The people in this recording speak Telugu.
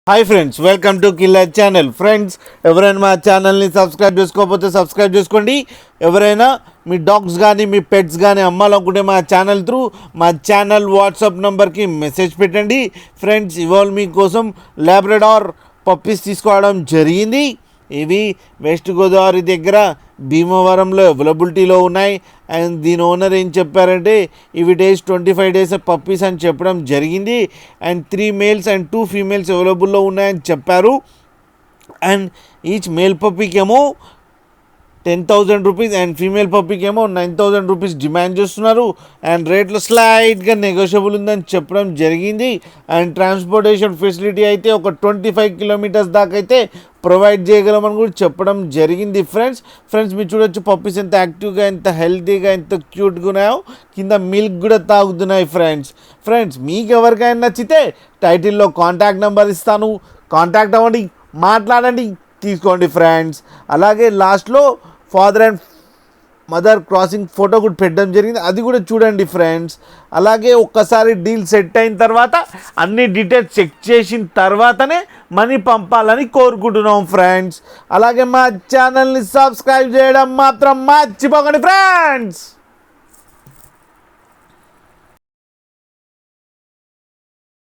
Hi friends, welcome to killer channel. Friends, ఎవరైనా మా ఛానల్ని సబ్స్క్రైబ్ చేసుకోకపోతే సబ్స్క్రైబ్ చేసుకోండి. ఎవరైనా మీ డాగ్స్ కానీ మీ పెట్స్ కానీ అమ్మాలనుకుంటే మా ఛానల్ త్రూ మా ఛానల్ వాట్సాప్ నెంబర్కి మెసేజ్ పెట్టండి. ఫ్రెండ్స్, ఇవాళ మీకోసం లాబ్రడార్ పప్పీస్ తీసుకోవడం జరిగింది. ఇవి వెస్ట్ గోదావరి దగ్గర భీమవరంలో అవైలబిలిటీలో ఉన్నాయి. అండ్ దీని ఓనర్ ఏం చెప్పారంటే ఇవి డేస్ 25 days పప్పీస్ అని చెప్పడం జరిగింది. అండ్ 3 males అండ్ 2 females అవైలబుల్లో ఉన్నాయని చెప్పారు. అండ్ ఈచ్ మేల్ పప్పీకి ఏమో 10,000 రూపీస్ అండ్ ఫీమేల్ పప్పీకి ఏమో 9,000 రూపీస్ డిమాండ్ చేస్తున్నారు. అండ్ రేట్లో స్లైట్గా నెగోషియబుల్ ఉందని చెప్పడం జరిగింది. అండ్ ట్రాన్స్పోర్టేషన్ ఫెసిలిటీ అయితే ఒక 25 kilometers దాకా అయితే ప్రొవైడ్ చేయగలమని కూడా చెప్పడం జరిగింది. ఫ్రెండ్స్ మీరు చూడొచ్చు పప్పీస్ ఎంత యాక్టివ్గా, ఎంత హెల్తీగా, ఎంత క్యూట్గా ఉన్నాయో. కింద మిల్క్ కూడా తాగుతున్నాయి. ఫ్రెండ్స్ మీకు ఎవరికైనా నచ్చితే టైటిల్లో కాంటాక్ట్ నెంబర్ ఇస్తాను, కాంటాక్ట్ అవ్వండి, మాట్లాడండి, తీసుకోండి. ఫ్రెండ్స్, అలాగే లాస్ట్లో father and mother crossing photo కూడా పెట్టడం జరిగింది, అది కూడా చూడండి. ఫ్రెండ్స్, అలాగే ఒక్కసారి డీల్ సెట్ అయిన తర్వాత అన్ని డీటెయిల్స్ చెక్ చేసిన తర్వాతనే మనీ పంపాలని కోరుకుంటున్నాం. ఫ్రెండ్స్, అలాగే మా ఛానల్ని సబ్స్క్రైబ్ చేయడం మాత్రం మర్చిపోకండి. ఫ్రెండ్స్.